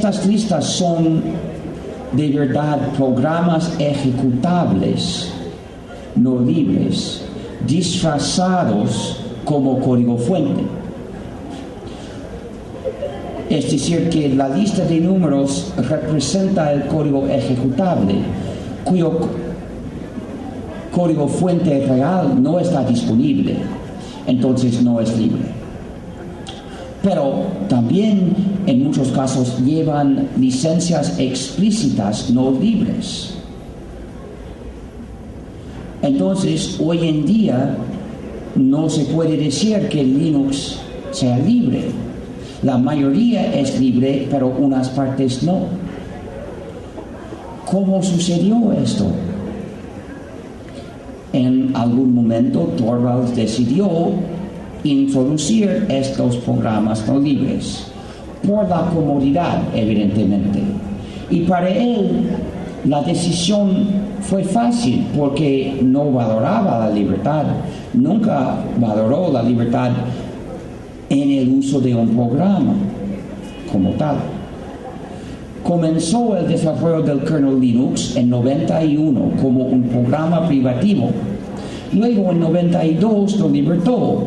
Estas listas son de verdad programas ejecutables, no libres, disfrazados como código fuente. Es decir, que la lista de números representa el código ejecutable, cuyo código fuente real no está disponible, entonces no es libre. Pero también en muchos casos llevan licencias explícitas no libres. Entonces, hoy en día no se puede decir que Linux sea libre. La mayoría es libre, pero unas partes no. ¿Cómo sucedió esto? En algún momento Torvalds decidió introducir estos programas no libres, por la comodidad, evidentemente. Y para él la decisión fue fácil, porque no valoraba la libertad, nunca valoró la libertad en el uso de un programa como tal. Comenzó el desarrollo del kernel Linux en 91 como un programa privativo. Luego en 92 lo libertó,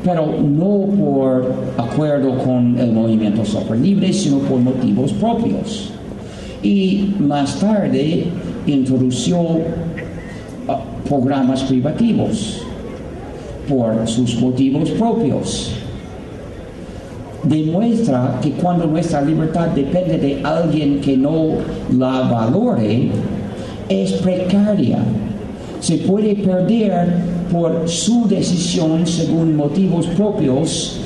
pero no por acuerdo con el movimiento software libre, sino por motivos propios. Y más tarde introdujo programas privativos por sus motivos propios. Demuestra que cuando nuestra libertad depende de alguien que no la valore, es precaria. Se puede perder por su decisión según motivos propios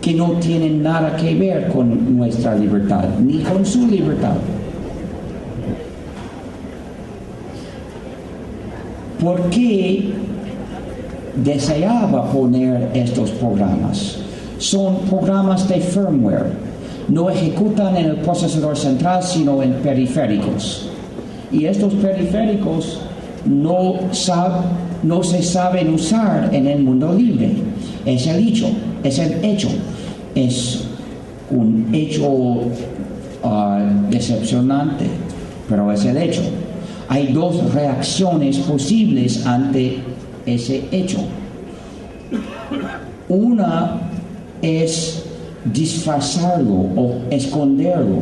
que no tienen nada que ver con nuestra libertad, ni con su libertad. ¿Por qué deseaba poner estos programas? Son programas de firmware, no ejecutan en el procesador central sino en periféricos. Y estos periféricos no se saben usar en el mundo libre. Es el hecho. Es un hecho decepcionante, pero es el hecho. Hay dos reacciones posibles ante ese hecho. Una es disfrazarlo o esconderlo.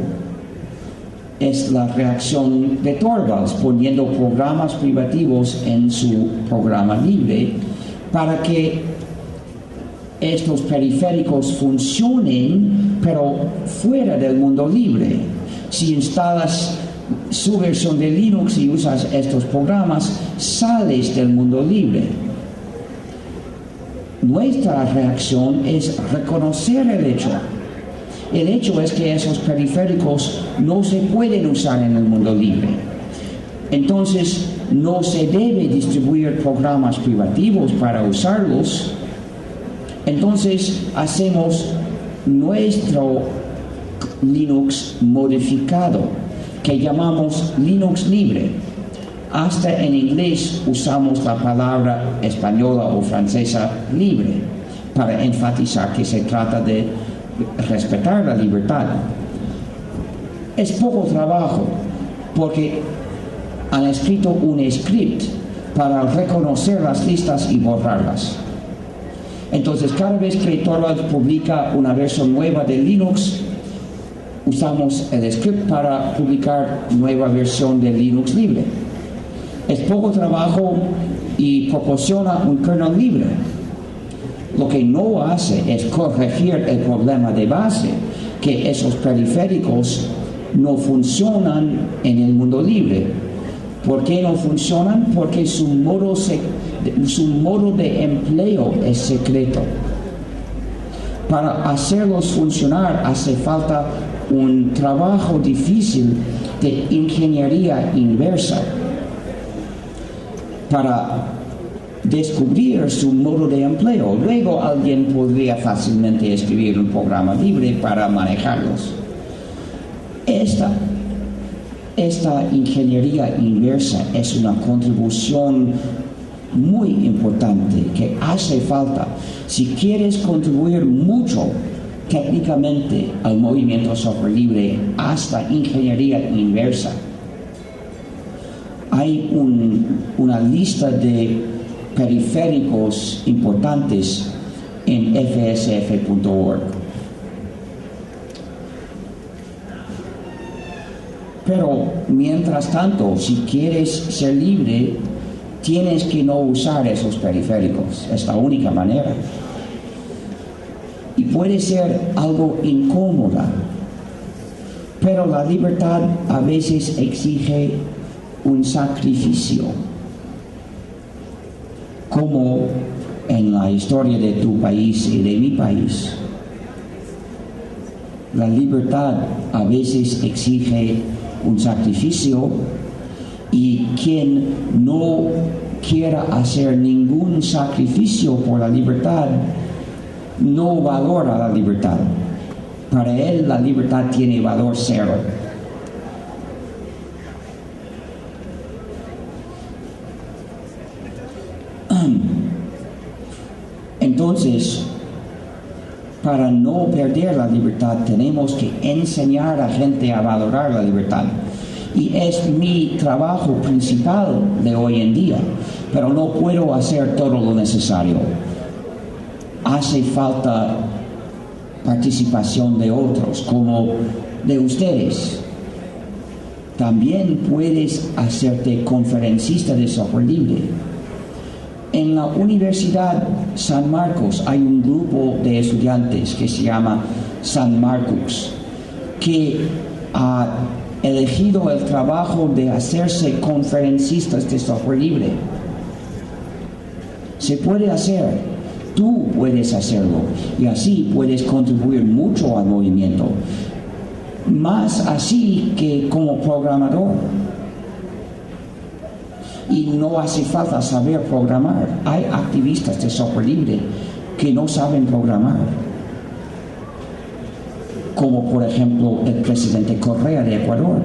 Es la reacción de Torvalds, poniendo programas privativos en su programa libre para que estos periféricos funcionen, pero fuera del mundo libre. Si instalas su versión de Linux y usas estos programas, sales del mundo libre. Nuestra reacción es reconocer el hecho. El hecho es que esos periféricos no se pueden usar en el mundo libre. Entonces, no se debe distribuir programas privativos para usarlos. Entonces, hacemos nuestro Linux modificado, que llamamos Linux libre. Hasta en inglés usamos la palabra española o francesa libre para enfatizar que se trata de respetar la libertad. Es poco trabajo porque han escrito un script para reconocer las listas y borrarlas. Entonces, cada vez que Torvalds publica una versión nueva de Linux, usamos el script para publicar nueva versión de Linux libre. Es poco trabajo y proporciona un kernel libre. Lo que no hace es corregir el problema de base, que esos periféricos no funcionan en el mundo libre. ¿Por qué no funcionan? Porque su modo de empleo es secreto. Para hacerlos funcionar hace falta un trabajo difícil de ingeniería inversa para descubrir su modo de empleo. Luego alguien podría fácilmente escribir un programa libre para manejarlos. Esta ingeniería inversa es una contribución muy importante que hace falta. Si quieres contribuir mucho técnicamente al movimiento software libre hasta ingeniería inversa. Hay una lista de periféricos importantes en fsf.org. Pero mientras tanto, si quieres ser libre, tienes que no usar esos periféricos. Es la única manera. Y puede ser algo incómoda, pero la libertad a veces exige un sacrificio, como en la historia de tu país y de mi país. La libertad a veces exige un sacrificio, y quien no quiera hacer ningún sacrificio por la libertad no valora la libertad. Para él la libertad tiene valor cero. Entonces, para no perder la libertad, tenemos que enseñar a la gente a valorar la libertad. Y es mi trabajo principal de hoy en día, pero no puedo hacer todo lo necesario. Hace falta participación de otros, como de ustedes. También puedes hacerte conferencista de software libre. En la Universidad San Marcos hay un grupo de estudiantes que se llama San Marcos, que ha elegido el trabajo de hacerse conferencistas de software libre. Se puede hacer, tú puedes hacerlo, y así puedes contribuir mucho al movimiento, más así que como programador. Y no hace falta saber programar. Hay activistas de software libre que no saben programar, como por ejemplo el presidente Correa de Ecuador.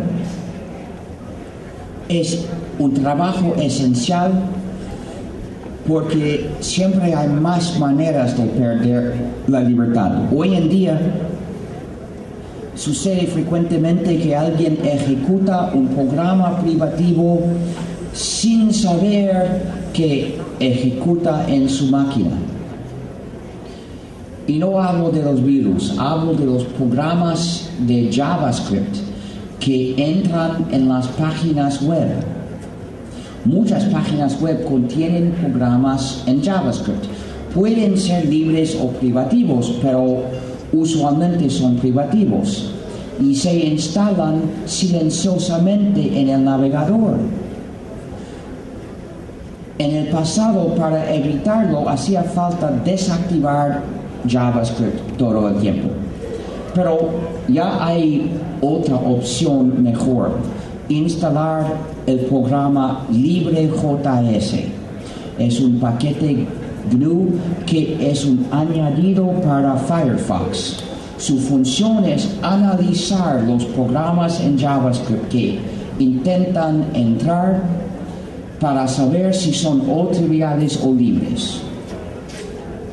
Es un trabajo esencial porque siempre hay más maneras de perder la libertad. Hoy en día sucede frecuentemente que alguien ejecuta un programa privativo sin saber que ejecuta en su máquina. Y no hablo de los virus, hablo de los programas de JavaScript que entran en las páginas web. Muchas páginas web contienen programas en JavaScript. Pueden ser libres o privativos, pero usualmente son privativos y se instalan silenciosamente en el navegador. En el pasado, para evitarlo, hacía falta desactivar JavaScript todo el tiempo. Pero ya hay otra opción mejor: instalar el programa LibreJS. Es un paquete GNU que es un añadido para Firefox. Su función es analizar los programas en JavaScript que intentan entrar para saber si son o triviales o libres.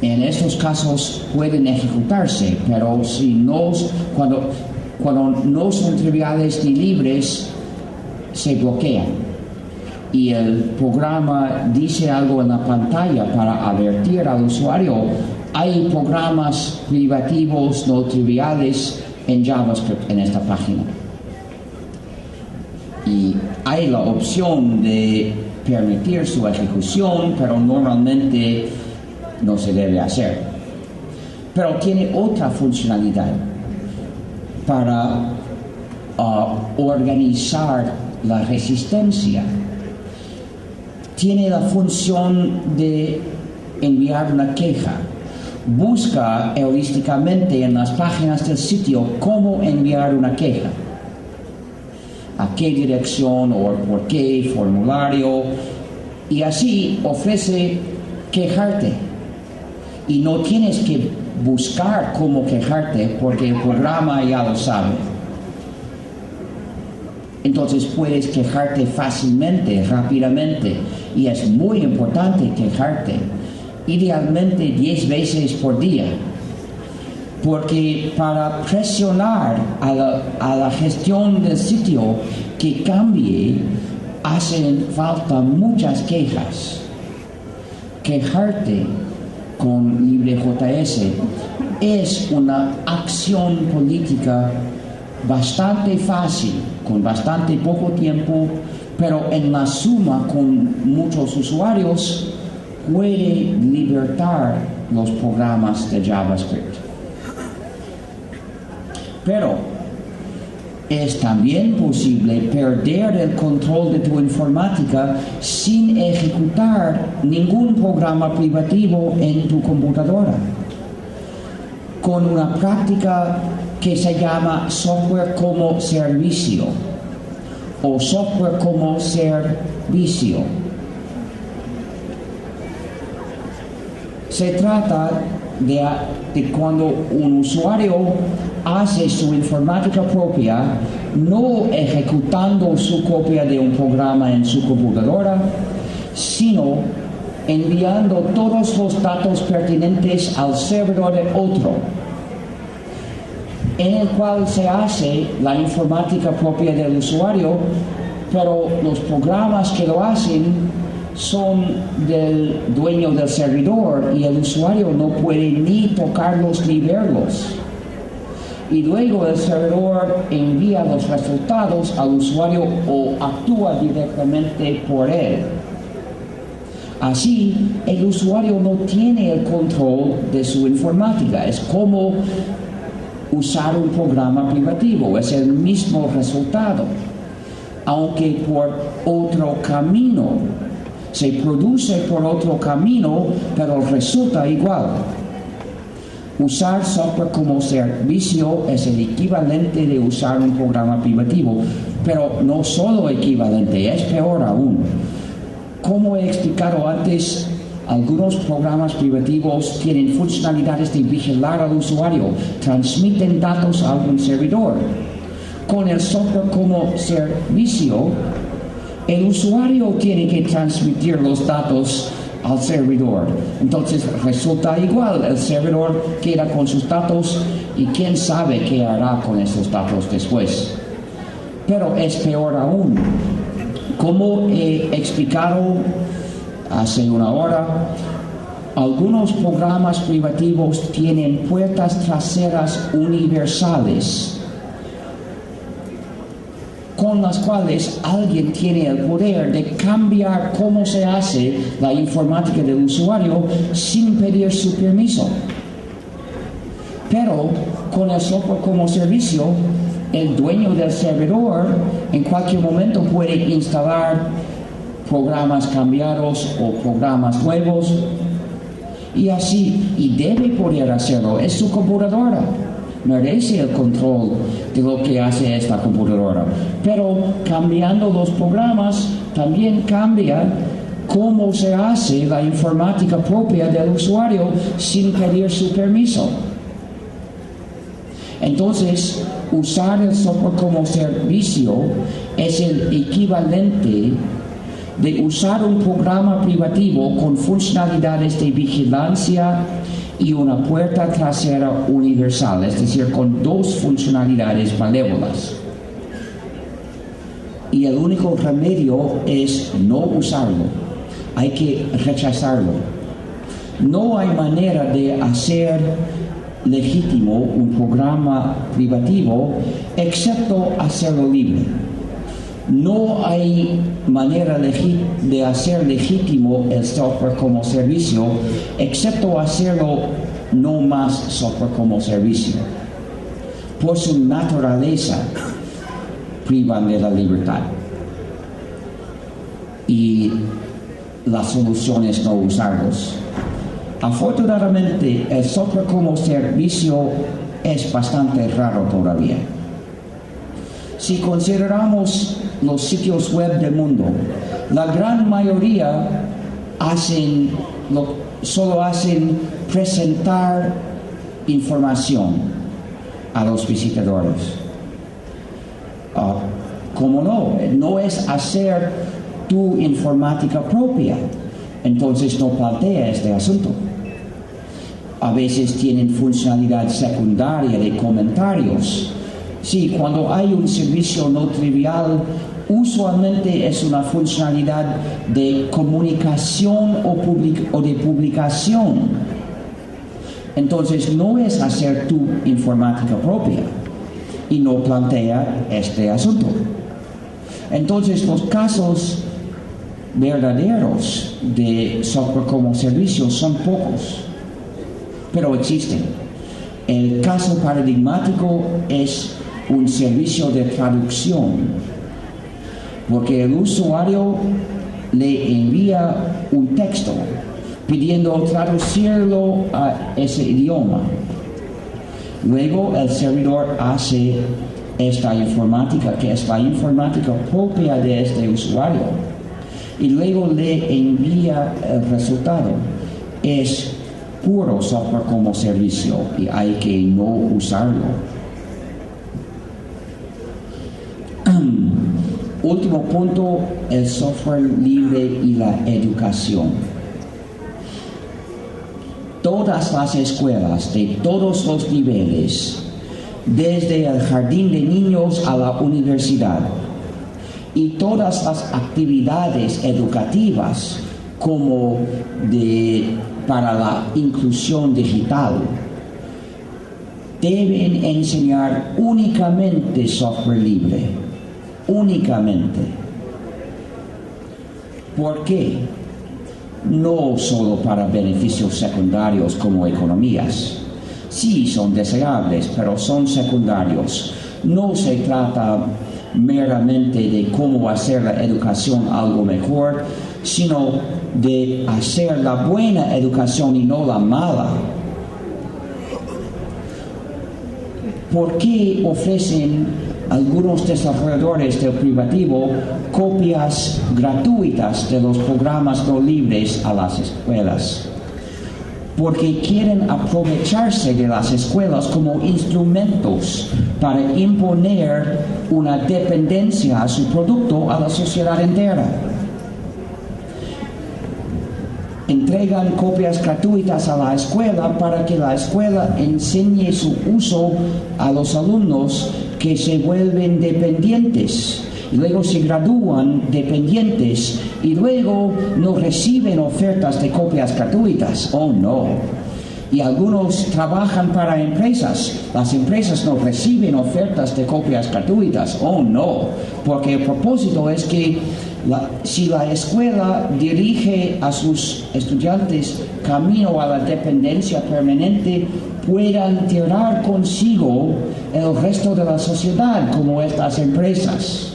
En estos casos pueden ejecutarse, pero si no, cuando no son triviales ni libres, se bloquean. Y el programa dice algo en la pantalla para advertir al usuario: hay programas privativos no triviales en JavaScript en esta página. Y hay la opción de permitir su ejecución, pero normalmente no se debe hacer. Pero tiene otra funcionalidad para organizar la resistencia. Tiene la función de enviar una queja. Busca heurísticamente en las páginas del sitio cómo enviar una queja, a qué dirección o por qué formulario, y así ofrece quejarte. Y no tienes que buscar cómo quejarte porque el programa ya lo sabe. Entonces puedes quejarte fácilmente, rápidamente, y es muy importante quejarte, idealmente 10 veces por día. porque para presionar a la gestión del sitio que cambie, hacen falta muchas quejas. Quejarte con LibreJS es una acción política bastante fácil, con bastante poco tiempo, pero en la suma con muchos usuarios puede libertar los programas de JavaScript. Pero es también posible perder el control de tu informática sin ejecutar ningún programa privativo en tu computadora, con una práctica que se llama software como servicio o software como servicio. Se trata de cuando un usuario hace su informática propia, no ejecutando su copia de un programa en su computadora, sino enviando todos los datos pertinentes al servidor de otro, en el cual se hace la informática propia del usuario, pero los programas que lo hacen son del dueño del servidor y el usuario no puede ni tocarlos ni verlos. Y luego el servidor envía los resultados al usuario o actúa directamente por él. Así, el usuario no tiene el control de su informática. Es como usar un programa privativo, es el mismo resultado, aunque por otro camino. Se produce por otro camino, pero resulta igual. Usar software como servicio es el equivalente de usar un programa privativo, pero no solo equivalente, es peor aún. Como he explicado antes, algunos programas privativos tienen funcionalidades de vigilar al usuario, transmiten datos a un servidor. Con el software como servicio, el usuario tiene que transmitir los datos al servidor. Entonces resulta igual, el servidor queda con sus datos y quién sabe qué hará con esos datos después. Pero es peor aún. Como he explicado hace una hora, algunos programas privativos tienen puertas traseras universales, con las cuales alguien tiene el poder de cambiar cómo se hace la informática del usuario sin pedir su permiso. Pero con el software como servicio, el dueño del servidor en cualquier momento puede instalar programas cambiados o programas nuevos y así, y debe poder hacerlo, es su computadora. Merece el control de lo que hace esta computadora, pero cambiando los programas también cambia cómo se hace la informática propia del usuario sin pedir su permiso. Entonces, usar el software como servicio es el equivalente de usar un programa privativo con funcionalidades de vigilancia y una puerta trasera universal, es decir, con dos funcionalidades malévolas. Y el único remedio es no usarlo, hay que rechazarlo. No hay manera de hacer legítimo un programa privativo excepto hacerlo libre. No hay manera de hacer legítimo el software como servicio, excepto hacerlo no más software como servicio. Por su naturaleza, privan de la libertad. Y la solución es no usarlos. Afortunadamente, el software como servicio es bastante raro todavía. Si consideramos los sitios web del mundo, la gran mayoría solo hacen presentar información a los visitadores. ¿Cómo no? No es hacer tu informática propia, entonces no plantea este asunto. A veces tienen funcionalidad secundaria de comentarios. Sí, cuando hay un servicio no trivial, usualmente es una funcionalidad de comunicación o de publicación. Entonces no es hacer tu informática propia y no plantea este asunto. Entonces los casos verdaderos de software como servicio son pocos, pero existen. El caso paradigmático es un servicio de traducción, porque el usuario le envía un texto pidiendo traducirlo a ese idioma. Luego el servidor hace esta informática, que es la informática propia de este usuario, y luego le envía el resultado. Es puro software como servicio y hay que no usarlo. Último punto, el software libre y la educación. Todas las escuelas de todos los niveles, desde el jardín de niños a la universidad, y todas las actividades educativas como para la inclusión digital, deben enseñar únicamente software libre. Únicamente. ¿Por qué? No solo para beneficios secundarios como economías. Sí, son deseables, pero son secundarios. No se trata meramente de cómo hacer la educación algo mejor, sino de hacer la buena educación y no la mala. ¿Por qué ofrecen algunos desarrolladores del privativo copias gratuitas de los programas no libres a las escuelas? Porque quieren aprovecharse de las escuelas como instrumentos para imponer una dependencia a su producto a la sociedad entera. Entregan copias gratuitas a la escuela para que la escuela enseñe su uso a los alumnos, que se vuelven dependientes y luego se gradúan dependientes y luego no reciben ofertas de copias gratuitas. Oh no. Y algunos trabajan para empresas. Las empresas no reciben ofertas de copias gratuitas. Oh no. Porque el propósito es que si la escuela dirige a sus estudiantes camino a la dependencia permanente, puedan tirar consigo el resto de la sociedad, como estas empresas.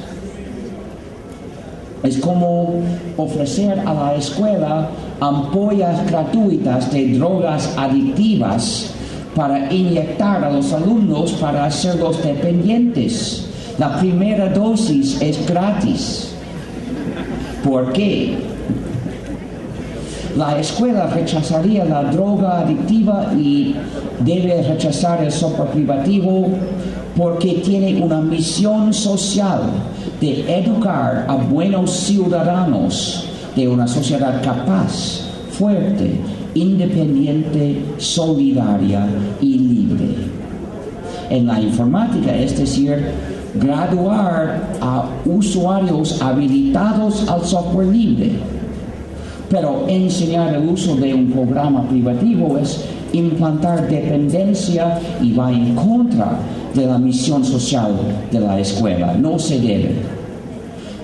Es como ofrecer a la escuela ampollas gratuitas de drogas adictivas para inyectar a los alumnos para hacerlos dependientes. La primera dosis es gratis. ¿Por qué? La escuela rechazaría la droga adictiva y debe rechazar el software privativo porque tiene una misión social de educar a buenos ciudadanos de una sociedad capaz, fuerte, independiente, solidaria y libre. En la informática, es decir, graduar a usuarios habilitados al software libre. Pero enseñar el uso de un programa privativo es implantar dependencia y va en contra de la misión social de la escuela. No se debe.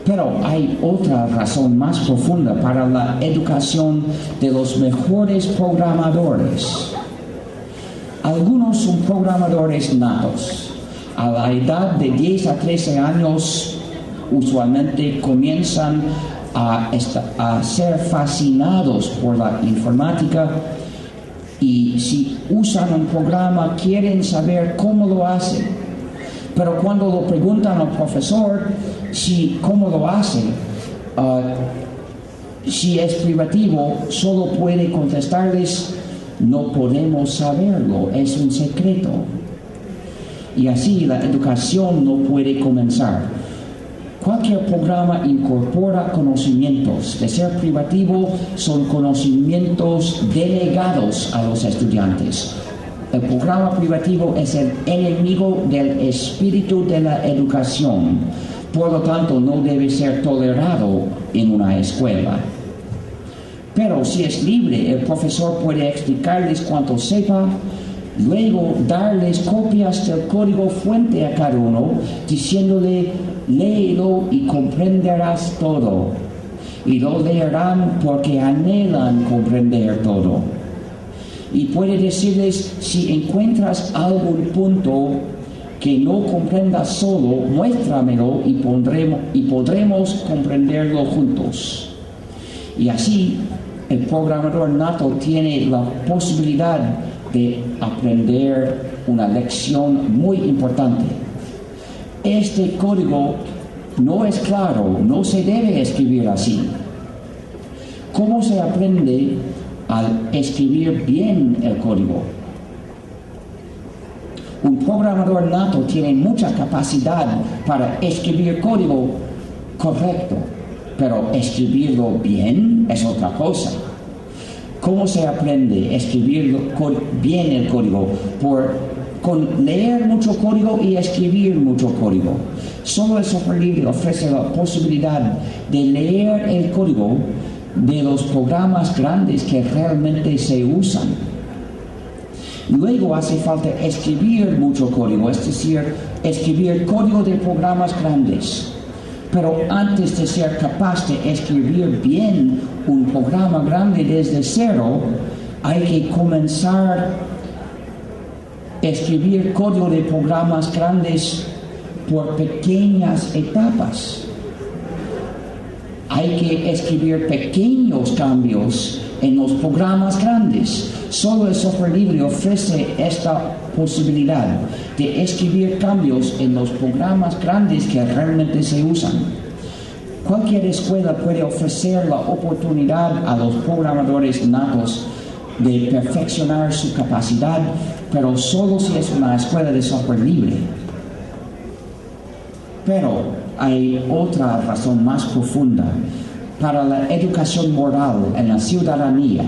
Pero hay otra razón más profunda para la educación de los mejores programadores. Algunos son programadores natos. A la edad de 10 a 13 años, usualmente comienzan a ser fascinados por la informática y si usan un programa quieren saber cómo lo hacen. Pero cuando lo preguntan al profesor cómo lo hace, si es privativo, solo puede contestarles: no podemos saberlo, es un secreto. Y así la educación no puede comenzar. Cualquier programa incorpora conocimientos. De ser privativo, son conocimientos delegados a los estudiantes. El programa privativo es el enemigo del espíritu de la educación. Por lo tanto, no debe ser tolerado en una escuela. Pero si es libre, el profesor puede explicarles cuanto sepa, luego darles copias del código fuente a cada uno, diciéndole: léelo y comprenderás todo. Y lo leerán porque anhelan comprender todo. Y puede decirles: si encuentras algún punto que no comprendas solo, muéstramelo y podremos comprenderlo juntos. Y así, el programador nato tiene la posibilidad de aprender una lección muy importante. Este código no es claro, no se debe escribir así. ¿Cómo se aprende al escribir bien el código? Un programador nato tiene mucha capacidad para escribir código correcto, pero escribirlo bien es otra cosa. ¿Cómo se aprende a escribir bien el código? Con leer mucho código y escribir mucho código. Solo el software libre ofrece la posibilidad de leer el código de los programas grandes que realmente se usan. Luego hace falta escribir mucho código, es decir, escribir código de programas grandes. Pero antes de ser capaz de escribir bien un programa grande desde cero, hay que comenzar a escribir código de programas grandes por pequeñas etapas. Hay que escribir pequeños cambios en los programas grandes. Solo el software libre ofrece esta posibilidad de escribir cambios en los programas grandes que realmente se usan. Cualquier escuela puede ofrecer la oportunidad a los programadores natos de perfeccionar su capacidad, pero solo si es una escuela de software libre. Pero hay otra razón más profunda para la educación moral en la ciudadanía.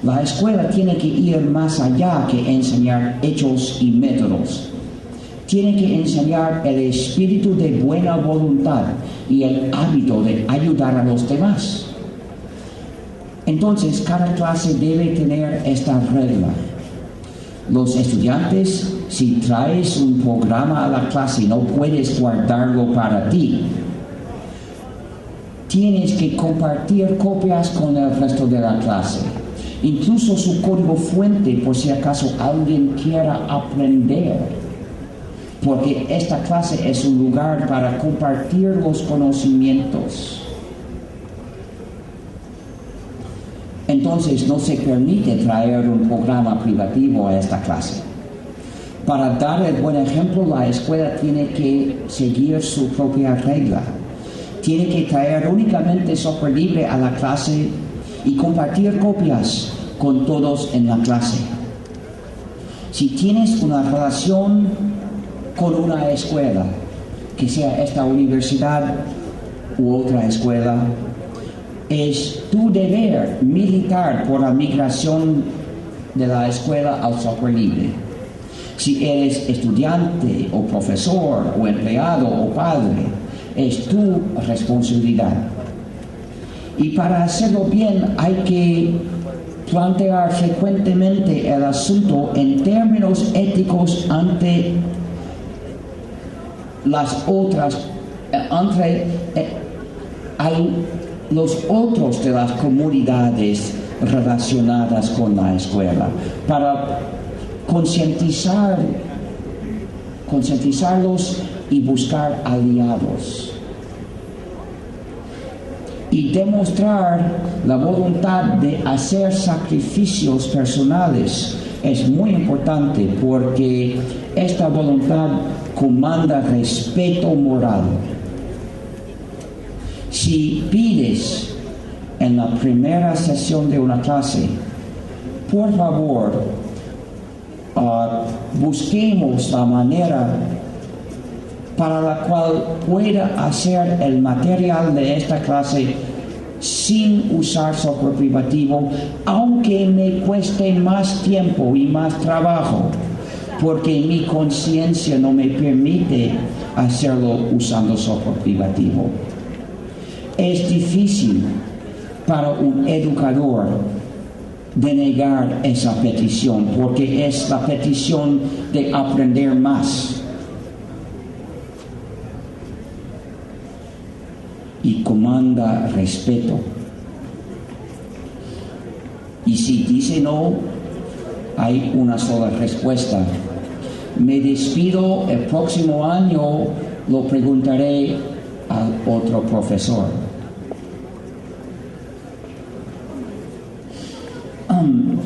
La escuela tiene que ir más allá que enseñar hechos y métodos. Tiene que enseñar el espíritu de buena voluntad y el hábito de ayudar a los demás. Entonces, cada clase debe tener esta regla. Los estudiantes, si traes un programa a la clase, no puedes guardarlo para ti. Tienes que compartir copias con el resto de la clase. Incluso su código fuente, por si acaso alguien quiera aprender. Porque esta clase es un lugar para compartir los conocimientos. Entonces no se permite traer un programa privativo a esta clase. Para dar el buen ejemplo, la escuela tiene que seguir su propia regla. Tiene que traer únicamente software libre a la clase y compartir copias con todos en la clase. Si tienes una relación con una escuela, que sea esta universidad u otra escuela, es tu deber militar por la migración de la escuela al software libre. Si eres estudiante o profesor o empleado o padre, es tu responsabilidad. Y para hacerlo bien hay que plantear frecuentemente el asunto en términos éticos ante las otras, los otros de las comunidades relacionadas con la escuela, para concientizarlos y buscar aliados. Y demostrar la voluntad de hacer sacrificios personales es muy importante, porque esta voluntad comanda respeto moral. Si pides en la primera sesión de una clase, por favor, busquemos la manera para la cual pueda hacer el material de esta clase sin usar software privativo, aunque me cueste más tiempo y más trabajo, porque mi conciencia no me permite hacerlo usando software privativo. Es difícil para un educador denegar esa petición, porque es la petición de aprender más. Y comanda respeto. Y si dice no, hay una sola respuesta. Me despido, el próximo año lo preguntaré al otro profesor.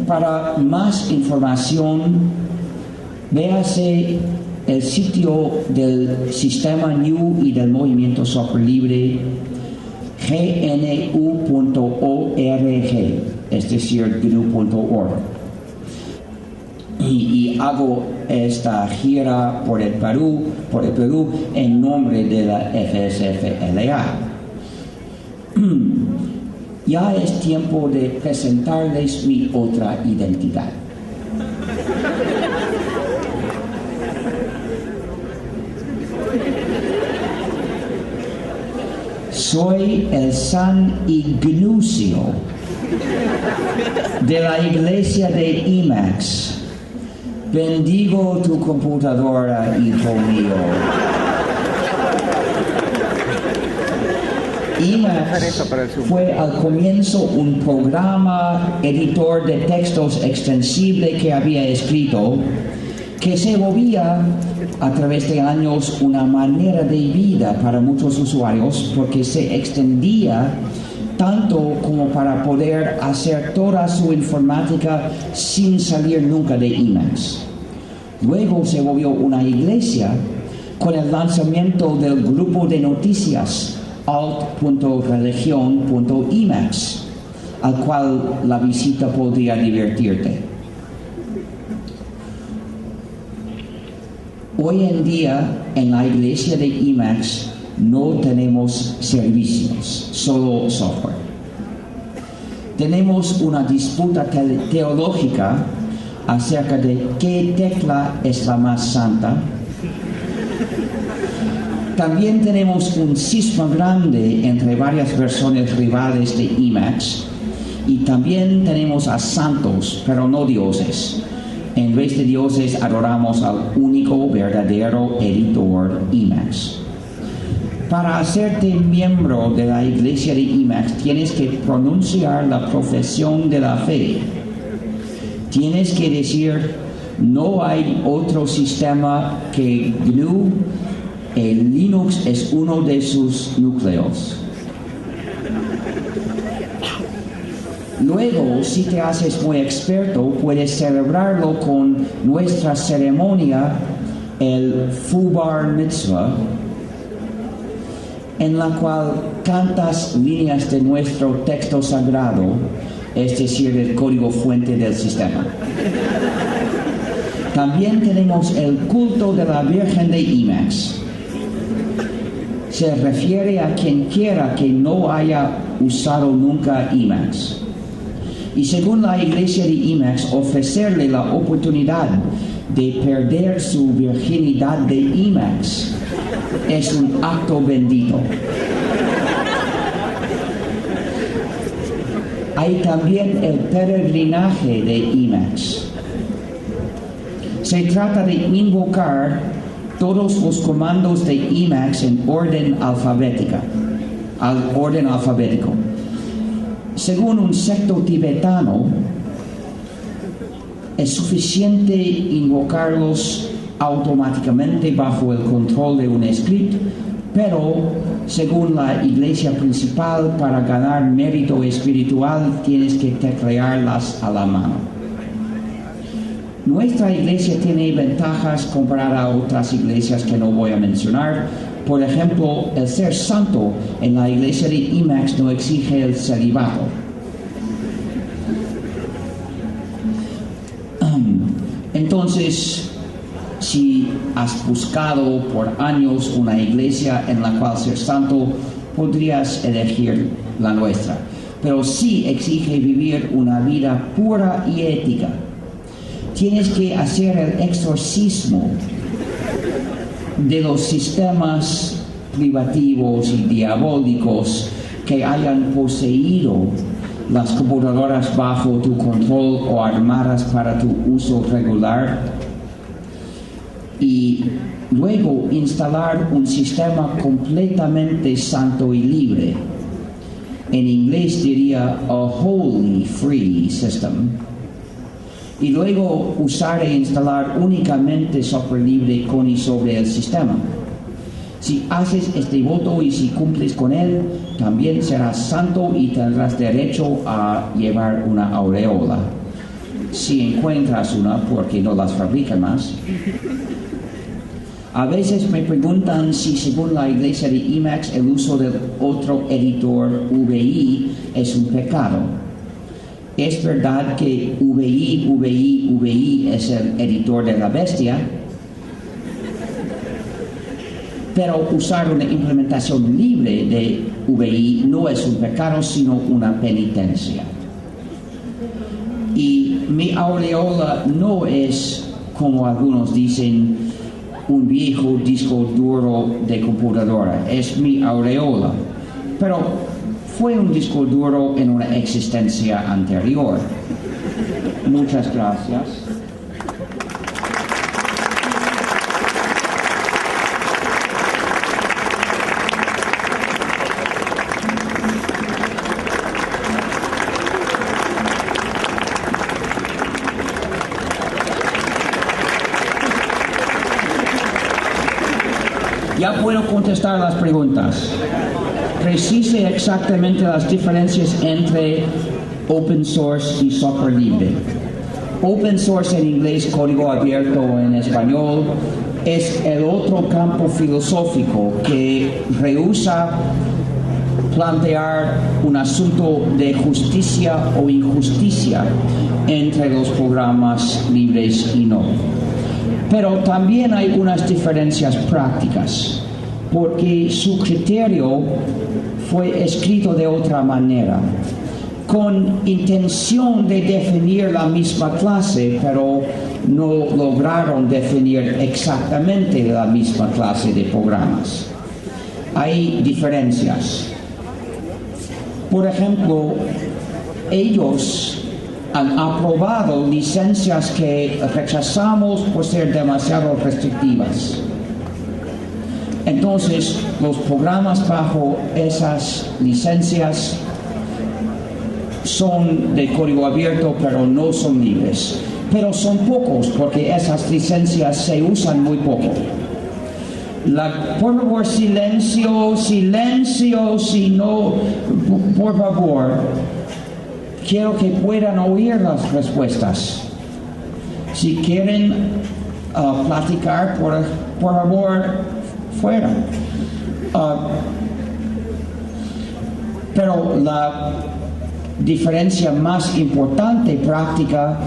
Para más información, véase el sitio del Sistema New y del Movimiento Software Libre, gnu.org, es decir, gnu.org. Y hago esta gira por el Perú en nombre de la FSF-LA. Ya es tiempo de presentarles mi otra identidad. Soy el San Ignacio de la iglesia de Emacs. Bendigo tu computadora, hijo mío. Emacs fue al comienzo un programa editor de textos extensible que había escrito, que se volvía a través de años una manera de vida para muchos usuarios, porque se extendía tanto como para poder hacer toda su informática sin salir nunca de Emacs. Luego se volvió una iglesia con el lanzamiento del grupo de noticias alt.religion.emacs, al cual la visita podría divertirte. Hoy en día en la iglesia de Emacs no tenemos servicios, solo software. Tenemos una disputa teológica acerca de qué tecla es la más santa. También tenemos un cisma grande entre varias versiones rivales de Emacs, y también tenemos a santos, pero no dioses. En vez de dioses adoramos al único verdadero editor Emacs. Para hacerte miembro de la iglesia de Emacs tienes que pronunciar la profesión de la fe. Tienes que decir: no hay otro sistema que GNU. El Linux es uno de sus núcleos. Luego, si te haces muy experto, puedes celebrarlo con nuestra ceremonia, el Fu Bar Mitzvah, en la cual cantas líneas de nuestro texto sagrado, es decir, el código fuente del sistema. También tenemos el culto de la Virgen de Emacs. Se refiere a quien quiera que no haya usado nunca Emacs. Y según la iglesia de Emacs, ofrecerle la oportunidad de perder su virginidad de Emacs es un acto bendito. Hay también el peregrinaje de Emacs. Se trata de invocar todos los comandos de Emacs en orden alfabético. Según un secto tibetano, es suficiente invocarlos automáticamente bajo el control de un script, pero según la iglesia principal, para ganar mérito espiritual tienes que teclearlas a la mano. Nuestra iglesia tiene ventajas comparada a otras iglesias que no voy a mencionar. Por ejemplo, el ser santo en la iglesia de Emacs no exige el celibato. Entonces, Si has buscado por años una iglesia en la cual ser santo, podrías elegir la nuestra. Pero sí exige vivir una vida pura y ética. Tienes que hacer el exorcismo de los sistemas privativos y diabólicos que hayan poseído las computadoras bajo tu control o armadas para tu uso regular, y luego instalar un sistema completamente santo y libre. En inglés diría a wholly free system. Y luego usar e instalar únicamente software libre con y sobre el sistema. Si haces este voto y si cumples con él, también serás santo y tendrás derecho a llevar una aureola. Si encuentras una, porque no las fabrican más. A veces me preguntan si según la iglesia de Emacs el uso del otro editor VI es un pecado. Es verdad que VI es el editor de la bestia, pero usar una implementación libre de VI no es un pecado, sino una penitencia. Y mi aureola no es, como algunos dicen, un viejo disco duro de computadora. Es mi aureola, pero fue un disco duro en una existencia anterior. Muchas gracias. Ya puedo contestar las preguntas. Precise exactamente las diferencias entre open source y software libre. Open source en inglés, código abierto en español, es el otro campo filosófico que rehúsa plantear un asunto de justicia o injusticia entre los programas libres y no. Pero también hay unas diferencias prácticas, porque su criterio fue escrito de otra manera, con intención de definir la misma clase, pero no lograron definir exactamente la misma clase de programas. Hay diferencias. Por ejemplo, ellos han aprobado licencias que rechazamos por ser demasiado restrictivas. Entonces, los programas bajo esas licencias son de código abierto, pero no son libres. Pero son pocos, porque esas licencias se usan muy poco. Por favor, silencio, si no, por favor. Quiero que puedan oír las respuestas. Si quieren platicar, por favor, fuera. Pero la diferencia más importante práctica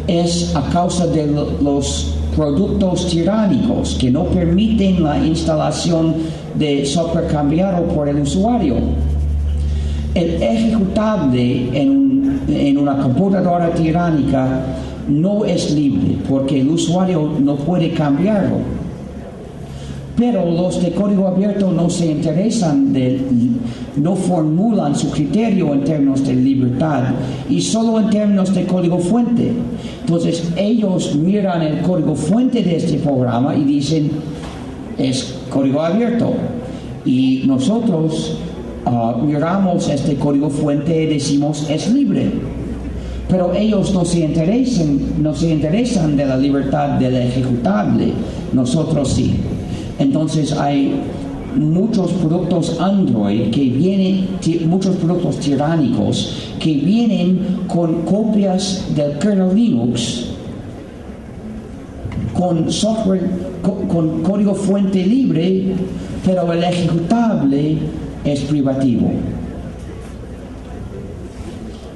es a causa de los productos tiránicos que no permiten la instalación de software cambiado por el usuario. El ejecutable en una computadora tiránica no es libre porque el usuario no puede cambiarlo. Pero los de código abierto no se interesan, no formulan su criterio en términos de libertad y solo en términos de código fuente. Entonces ellos miran el código fuente de este programa y dicen, es código abierto. Y nosotros miramos este código fuente y decimos, es libre. Pero ellos no se interesan de la libertad del ejecutable, nosotros sí. Entonces hay muchos productos Android que vienen, muchos productos tiránicos que vienen con copias del kernel Linux, con software, con código fuente libre, pero el ejecutable es privativo.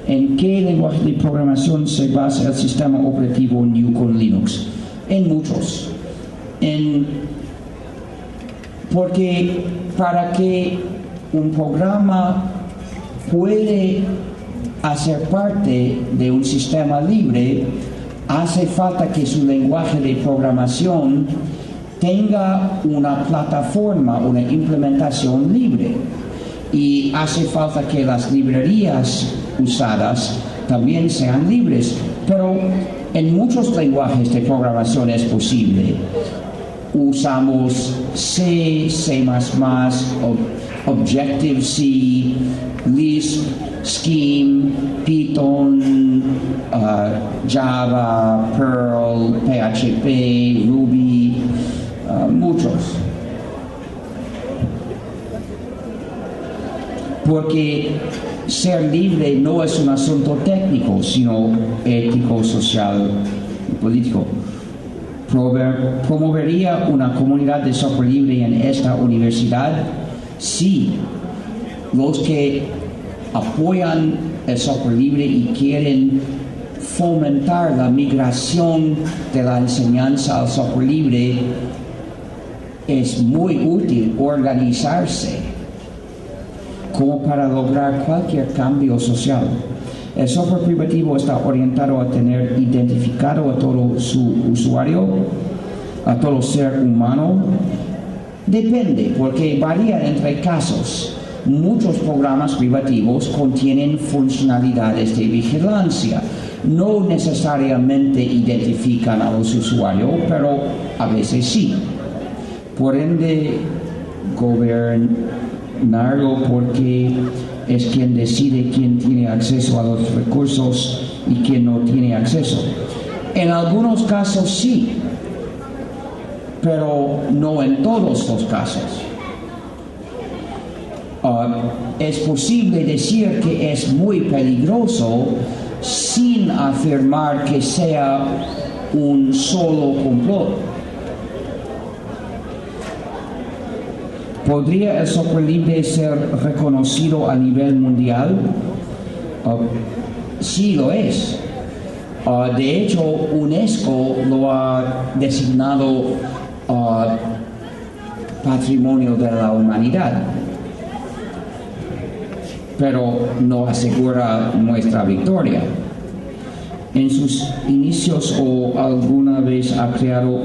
¿En qué lenguaje de programación se basa el sistema operativo GNU con Linux? En muchos. Porque para que un programa puede hacer parte de un sistema libre, hace falta que su lenguaje de programación tenga una plataforma, una implementación libre. Y hace falta que las librerías usadas también sean libres. Pero en muchos lenguajes de programación es posible. Usamos C, C++, Objective-C, Lisp, Scheme, Python, Java, Perl, PHP, Ruby, muchos. Porque ser libre no es un asunto técnico, sino ético, social y político. ¿Promovería una comunidad de software libre en esta universidad? Sí. Los que apoyan el software libre y quieren fomentar la migración de la enseñanza al software libre, es muy útil organizarse como para lograr cualquier cambio social. El software privativo está orientado a tener identificado a todo su usuario, a todo ser humano. Depende, porque varía entre casos. Muchos programas privativos contienen funcionalidades de vigilancia. No necesariamente identifican a los usuarios, pero a veces sí. Por ende, gobernarlo porque es quien decide quién tiene acceso a los recursos y quién no tiene acceso. En algunos casos sí, pero no en todos los casos. Es posible decir que es muy peligroso sin afirmar que sea un solo complot. ¿Podría el software libre ser reconocido a nivel mundial? Sí lo es. De hecho, UNESCO lo ha designado Patrimonio de la Humanidad, pero no asegura nuestra victoria. En sus inicios o alguna vez ha creado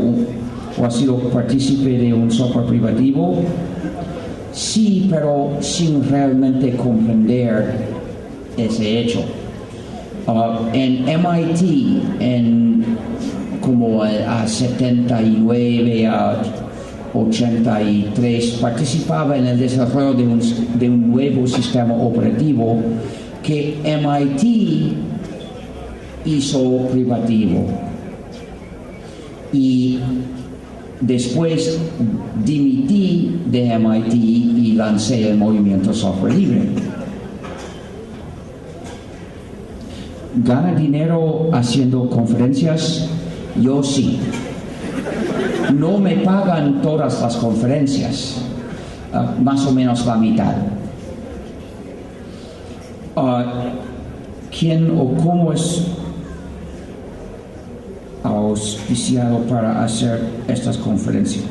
o ha sido partícipe de un software privativo. Sí, pero sin realmente comprender ese hecho. En MIT, como a 79 a 83, participaba en el desarrollo de un nuevo sistema operativo que MIT hizo privativo. Y después dimití de MIT y lancé el movimiento software libre. ¿Gana dinero haciendo conferencias? Yo sí. No me pagan todas las conferencias, más o menos la mitad. ¿Quién o cómo es auspiciado para hacer estas conferencias?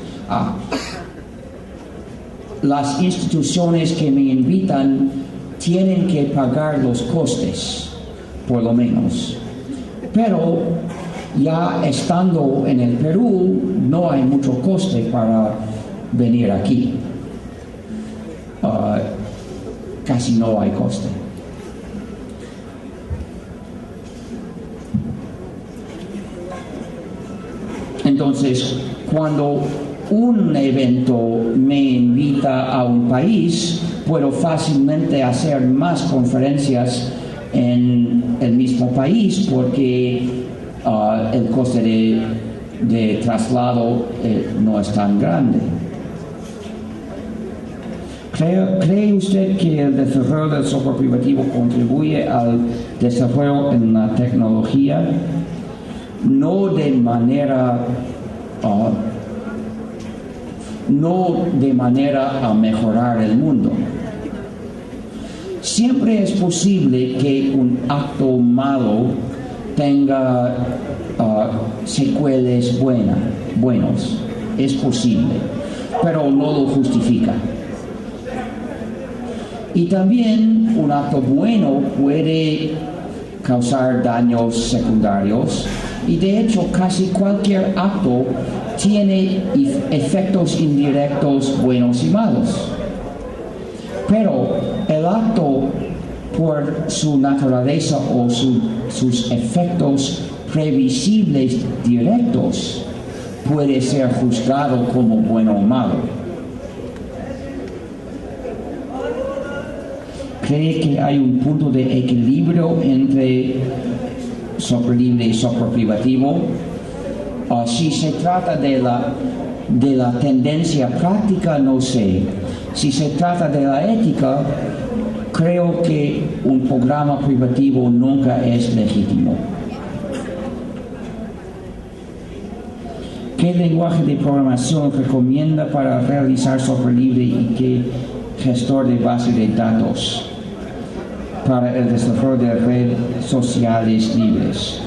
Las instituciones que me invitan tienen que pagar los costes, por lo menos. Pero ya estando en el Perú, no hay mucho coste para venir aquí. Casi no hay coste. Entonces, cuando un evento me invita a un país, puedo fácilmente hacer más conferencias en el mismo país porque el coste de traslado no es tan grande. ¿Cree usted que el desarrollo del software privativo contribuye al desarrollo en la tecnología? No de manera a mejorar el mundo. Siempre es posible que un acto malo tenga secuelas buenos. es posible, pero no lo justifica. Y también un acto bueno puede causar daños secundarios, y de hecho casi cualquier acto tiene efectos indirectos buenos y malos. Pero el acto, por su naturaleza o sus efectos previsibles directos, puede ser juzgado como bueno o malo. ¿Cree que hay un punto de equilibrio entre software libre y software privativo? Si se trata de la tendencia práctica, no sé. Si se trata de la ética, creo que un programa privativo nunca es legítimo. ¿Qué lenguaje de programación recomienda para realizar software libre y qué gestor de base de datos para el desarrollo de redes sociales libres?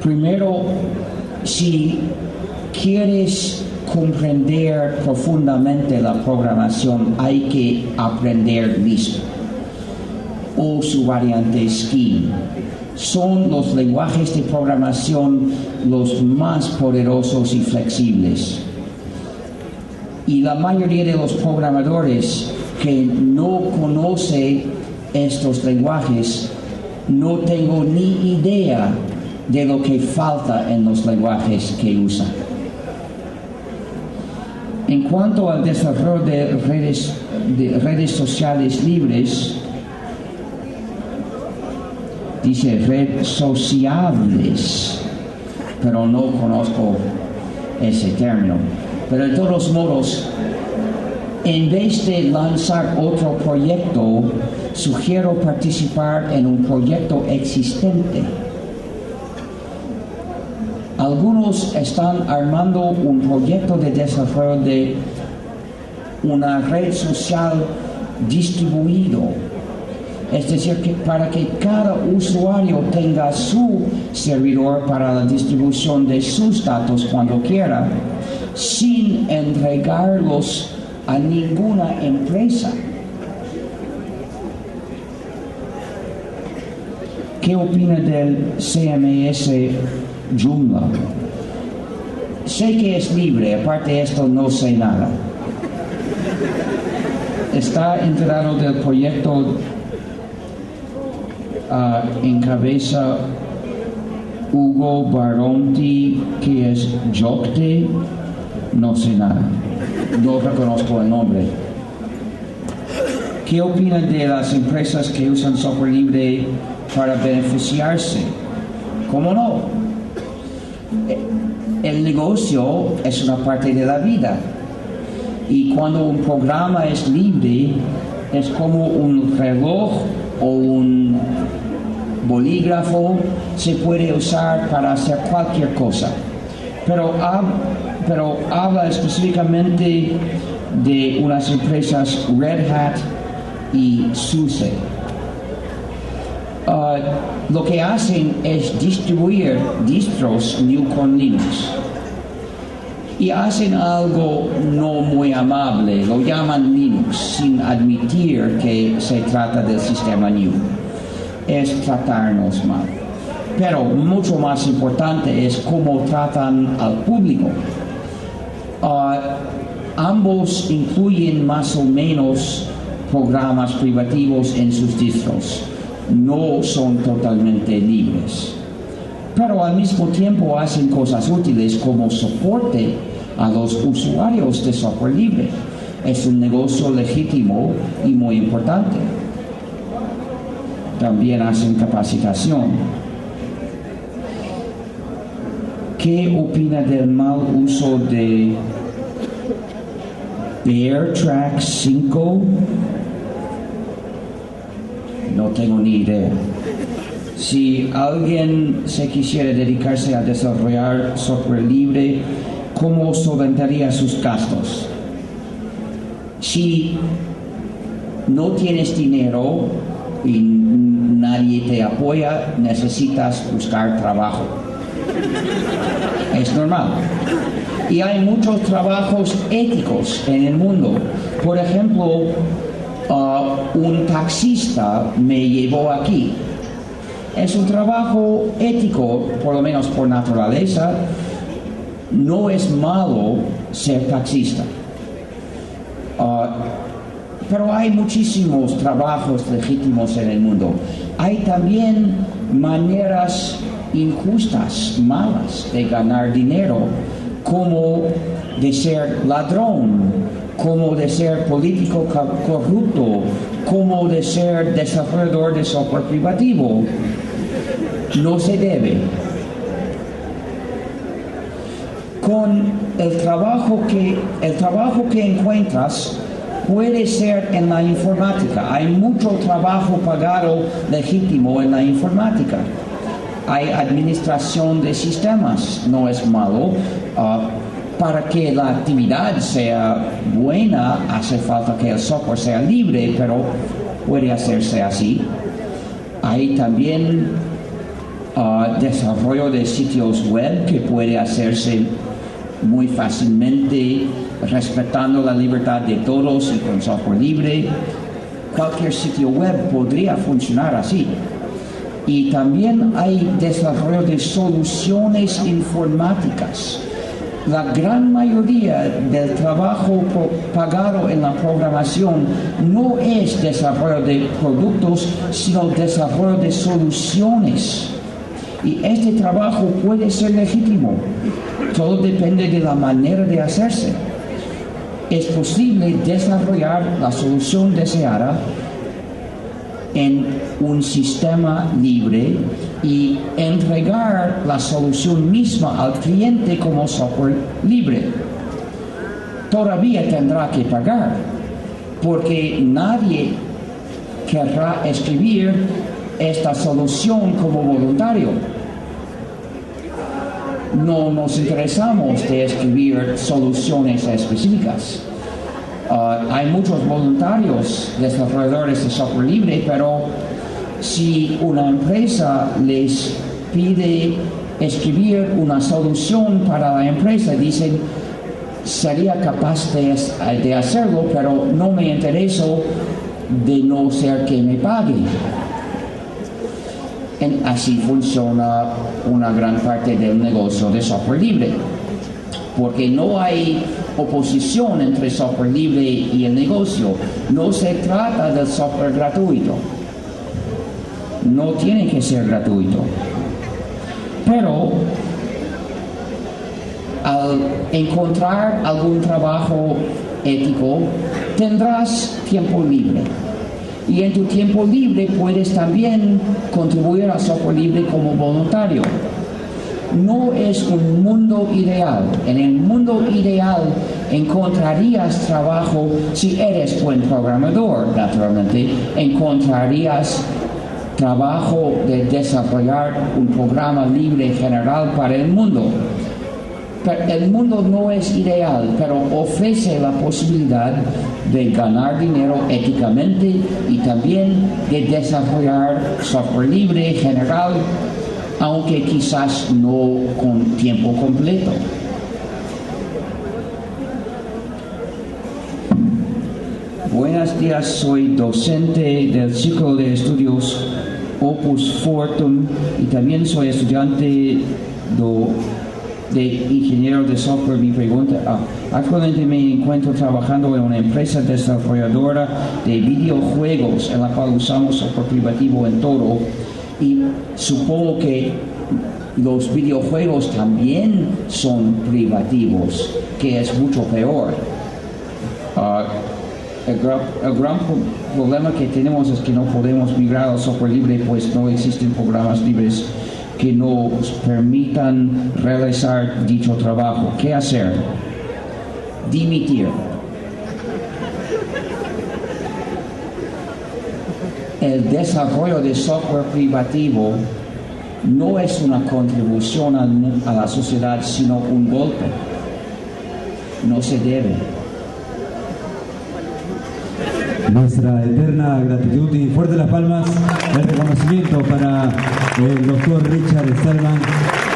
Primero, si quieres comprender profundamente la programación, hay que aprender Lisp o su variante Scheme. Son los lenguajes de programación los más poderosos y flexibles. Y la mayoría de los programadores que no conocen estos lenguajes, no tengo ni idea de lo que falta en los lenguajes que usan. En cuanto al desarrollo de redes sociales libres, dice redes sociables, pero no conozco ese término. Pero de todos modos, en vez de lanzar otro proyecto, sugiero participar en un proyecto existente. Algunos están armando un proyecto de desarrollo de una red social distribuido. Es decir, que para que cada usuario tenga su servidor para la distribución de sus datos cuando quiera, sin entregarlos a ninguna empresa. ¿Qué opina del CMS Joomla? Sé que es libre, aparte de esto no sé nada. Está enterado del proyecto encabeza Hugo Baronti, que es Yocte, no sé nada, no reconozco el nombre. ¿Qué opinan de las empresas que usan software libre para beneficiarse? ¿Cómo no? El negocio es una parte de la vida, y cuando un programa es libre, es como un reloj o un bolígrafo, se puede usar para hacer cualquier cosa. Pero habla específicamente de unas empresas Red Hat y SUSE. Lo que hacen es distribuir distros GNU con Linux. Y hacen algo no muy amable, lo llaman Linux, sin admitir que se trata del sistema GNU. Es tratarnos mal. Pero mucho más importante es cómo tratan al público. Ambos incluyen más o menos programas privativos en sus distros. No son totalmente libres. Pero al mismo tiempo hacen cosas útiles como soporte a los usuarios de software libre. Es un negocio legítimo y muy importante. También hacen capacitación. ¿Qué opina del mal uso de BearTrack 5? No tengo ni idea. Si alguien se quisiera dedicarse a desarrollar software libre, ¿cómo solventaría sus gastos? Si no tienes dinero y nadie te apoya, necesitas buscar trabajo. Es normal. Y hay muchos trabajos éticos en el mundo. Por ejemplo, un taxista me llevó aquí. Es un trabajo ético, por lo menos por naturaleza. No es malo ser taxista. Pero hay muchísimos trabajos legítimos en el mundo. Hay también maneras injustas, malas de ganar dinero, como de ser ladrón, como de ser político corrupto, como de ser desarrollador de software privativo. No se debe. Con el trabajo que encuentras puede ser en la informática. Hay mucho trabajo pagado legítimo en la informática. Hay administración de sistemas, no es malo. Para que la actividad sea buena, hace falta que el software sea libre, pero puede hacerse así. Hay también desarrollo de sitios web que puede hacerse muy fácilmente, respetando la libertad de todos y con software libre. Cualquier sitio web podría funcionar así. Y también hay desarrollo de soluciones informáticas. La gran mayoría del trabajo pagado en la programación no es desarrollo de productos, sino desarrollo de soluciones. Y este trabajo puede ser legítimo. Todo depende de la manera de hacerse. Es posible desarrollar la solución deseada en un sistema libre y entregar la solución misma al cliente como software libre. Todavía tendrá que pagar, porque nadie querrá escribir esta solución como voluntario. No nos interesamos de escribir soluciones específicas. Hay muchos voluntarios desarrolladores de software libre, pero si una empresa les pide escribir una solución para la empresa, dicen, sería capaz de hacerlo, pero no me intereso de no ser que me pague. Así funciona una gran parte del negocio de software libre, porque no hay oposición entre software libre y el negocio. No se trata del software gratuito. No tiene que ser gratuito. Pero al encontrar algún trabajo ético, tendrás tiempo libre. Y en tu tiempo libre puedes también contribuir al software libre como voluntario. No es un mundo ideal. En el mundo ideal encontrarías trabajo si eres buen programador, naturalmente. Encontrarías trabajo de desarrollar un programa libre general para el mundo. Pero el mundo no es ideal, pero ofrece la posibilidad de ganar dinero éticamente y también de desarrollar software libre general, aunque quizás no con tiempo completo. Buenos días, soy docente del ciclo de estudios Opus Fortum y también soy estudiante de ingeniero de software. Mi pregunta, actualmente me encuentro trabajando en una empresa desarrolladora de videojuegos en la cual usamos software privativo en todo, y supongo que los videojuegos también son privativos, que es mucho peor. El gran problema que tenemos es que no podemos migrar al software libre, pues no existen programas libres que nos permitan realizar dicho trabajo. ¿Qué hacer? Dimitir. El desarrollo de software privativo no es una contribución a la sociedad, sino un golpe. No se debe. Nuestra eterna gratitud y fuerte las palmas, el reconocimiento para el doctor Richard Stallman.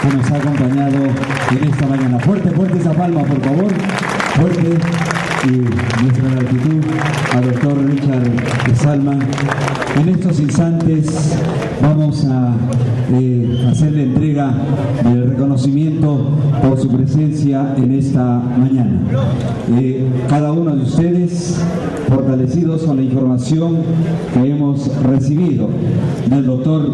que nos ha acompañado en esta mañana. Fuerte esa palma, por favor. Fuerte. Y nuestra gratitud al doctor Richard Stallman. En estos instantes vamos a hacerle entrega del reconocimiento por su presencia en esta mañana. Cada uno de ustedes, fortalecidos con la información que hemos recibido del doctor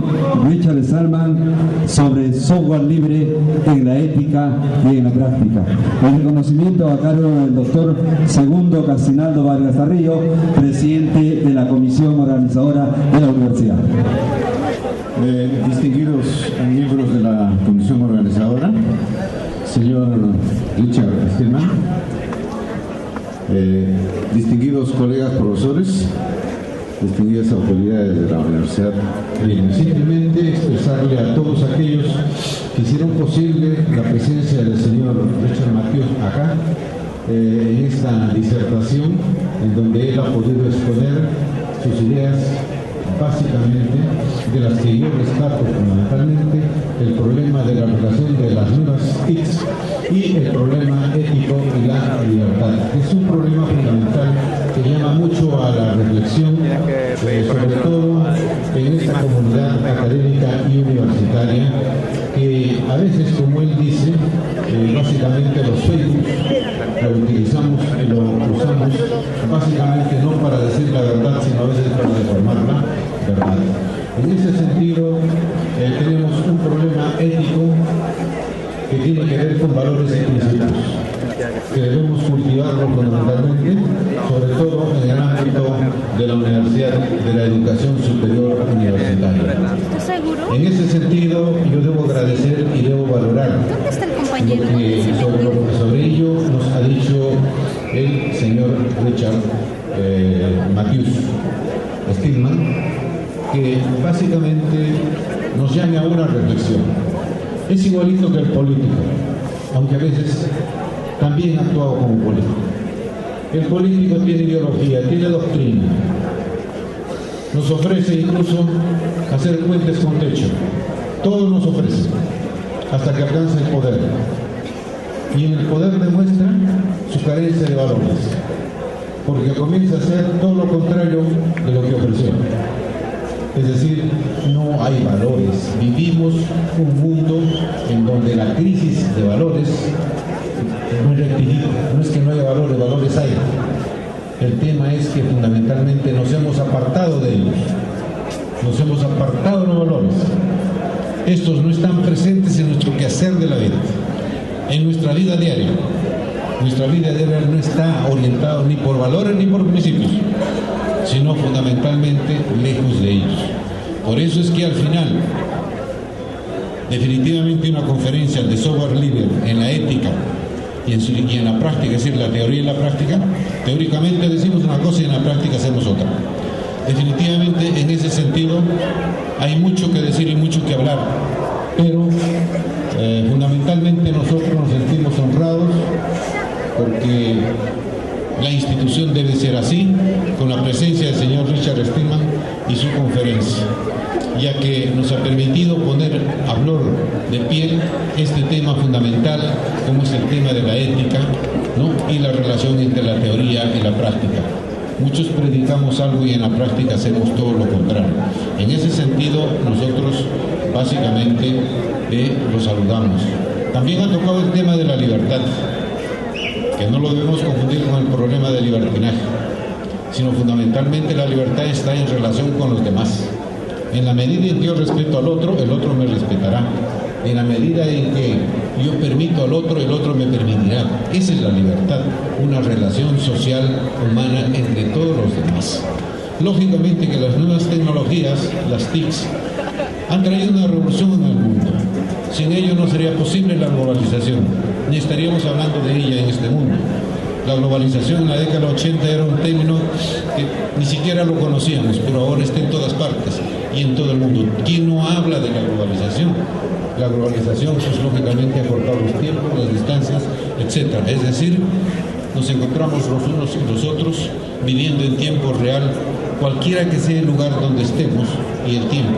Richard Stallman sobre software libre en la ética y en la práctica. El reconocimiento a cargo del doctor Segundo Castinaldo Vargas Tarrillo, presidente de la comisión organizadora de la universidad. Distinguidos miembros de la comisión organizadora, señor Richard Stallman, distinguidos colegas profesores, distinguidas autoridades de la universidad. Simplemente expresarle a todos aquellos que hicieron posible la presencia del señor Richard Matthews acá, en esta disertación, en donde él ha podido exponer sus ideas, básicamente, de las que yo rescato fundamentalmente el problema de la relación de las nuevas TICs y el problema ético y la libertad. Es un problema fundamental que llama mucho a la reflexión, sobre todo en esta comunidad académica y universitaria, que a veces, como él dice, básicamente los Facebook lo utilizamos y lo usamos básicamente no para decir la verdad, sino a veces para deformar la verdad. En ese sentido, tenemos un problema ético que tiene que ver con valores y principios, que debemos cultivarlo fundamentalmente, sobre todo en el ámbito de la universidad, de la educación superior universitaria. En ese sentido, yo debo agradecer y debo valorar lo que sobre ello nos ha dicho el señor Richard Matthews Stallman, que básicamente nos llama a una reflexión. Es igualito que el político, aunque a veces también ha actuado como político. El político tiene ideología, tiene doctrina. Nos ofrece incluso hacer puentes con techo. Todo nos ofrece, hasta que alcanza el poder. Y en el poder demuestra su carencia de valores, porque comienza a hacer todo lo contrario de lo que ofreció. Es decir, no hay valores. Vivimos un mundo en donde la crisis de valores no es rectifica. No es que no haya valores, valores hay. El tema es que fundamentalmente nos hemos apartado de ellos. Nos hemos apartado de los valores. Estos no están presentes en nuestro quehacer de la vida, en nuestra vida diaria. Nuestra vida diaria no está orientada ni por valores ni por principios, sino fundamentalmente lejos de ellos. Por eso es que al final, definitivamente una conferencia de software libre en la ética y en la práctica, es decir, la teoría y la práctica, teóricamente decimos una cosa y en la práctica hacemos otra. Definitivamente en ese sentido hay mucho que decir y mucho que hablar, pero fundamentalmente nosotros nos sentimos honrados porque la institución debe ser así, con la presencia del señor Richard Stallman y su conferencia, ya que nos ha permitido poner a flor de piel este tema fundamental, como es el tema de la ética, ¿no? Y la relación entre la teoría y la práctica. Muchos predicamos algo y en la práctica hacemos todo lo contrario. En ese sentido, nosotros básicamente lo saludamos. También ha tocado el tema de la libertad, que no lo debemos confundir con el problema del libertinaje, sino fundamentalmente la libertad está en relación con los demás. En la medida en que yo respeto al otro, el otro me respetará. En la medida en que yo permito al otro, el otro me permitirá. Esa es la libertad, una relación social humana entre todos los demás. Lógicamente que las nuevas tecnologías, las TICs, han traído una revolución en el mundo. Sin ello no sería posible la globalización, ni estaríamos hablando de ella en este mundo. La globalización en la década del 80 era un término que ni siquiera lo conocíamos, pero ahora está en todas partes y en todo el mundo. ¿Quién no habla de la globalización? La globalización, pues, lógicamente ha cortado los tiempos, las distancias, etc. Es decir, nos encontramos los unos y los otros viviendo en tiempo real, cualquiera que sea el lugar donde estemos y el tiempo.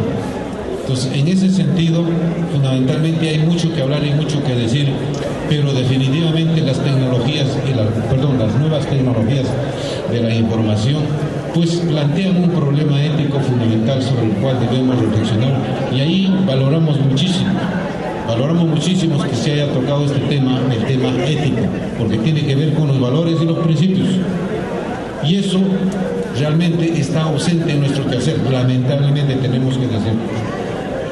Entonces, en ese sentido, fundamentalmente hay mucho que hablar y mucho que decir, pero definitivamente las tecnologías, las nuevas tecnologías de la información, pues plantean un problema ético fundamental sobre el cual debemos reflexionar, y ahí valoramos muchísimo que se haya tocado este tema, el tema ético, porque tiene que ver con los valores y los principios, y eso realmente está ausente en nuestro quehacer. Lamentablemente tenemos que decir,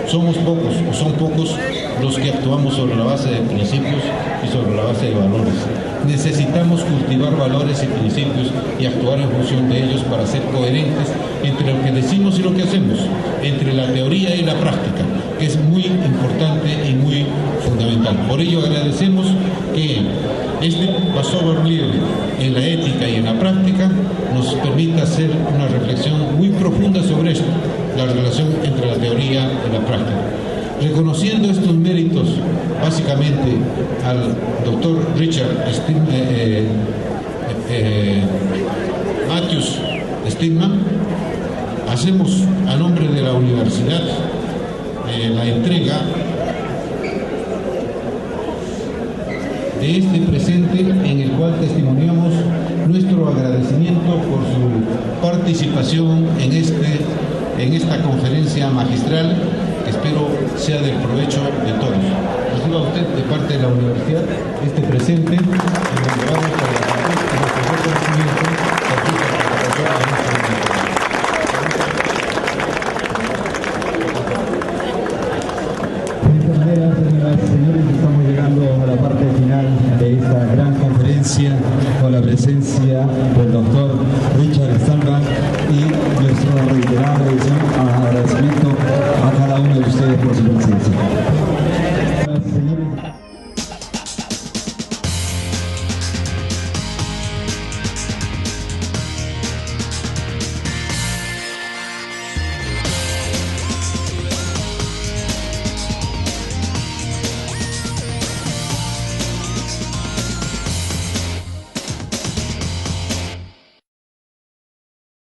somos pocos o son pocos los que actuamos sobre la base de principios y sobre la base de valores. Necesitamos cultivar valores y principios y actuar en función de ellos para ser coherentes entre lo que decimos y lo que hacemos, entre la teoría y la práctica, que es muy importante y muy fundamental. Por ello agradecemos que este paso libre en la ética y en la práctica nos permita hacer una reflexión muy profunda sobre esto, la relación entre la teoría y la práctica. Reconociendo estos méritos básicamente al doctor Richard Matthews Stillman, hacemos a nombre de la universidad la entrega de este presente, en el cual testimoniamos nuestro agradecimiento por su participación en esta conferencia magistral, que espero sea del provecho de todos. Reciba usted de parte de la universidad este presente, en donde vamos a nuestro reconocimiento por su participación en esta conferencia. De esta manera, señoras y señores, estamos llegando a la parte final de esta gran conferencia con la presencia del doctor Richard Stallman y nuestro reiterado agradecimiento a cada uno de ustedes por su presencia.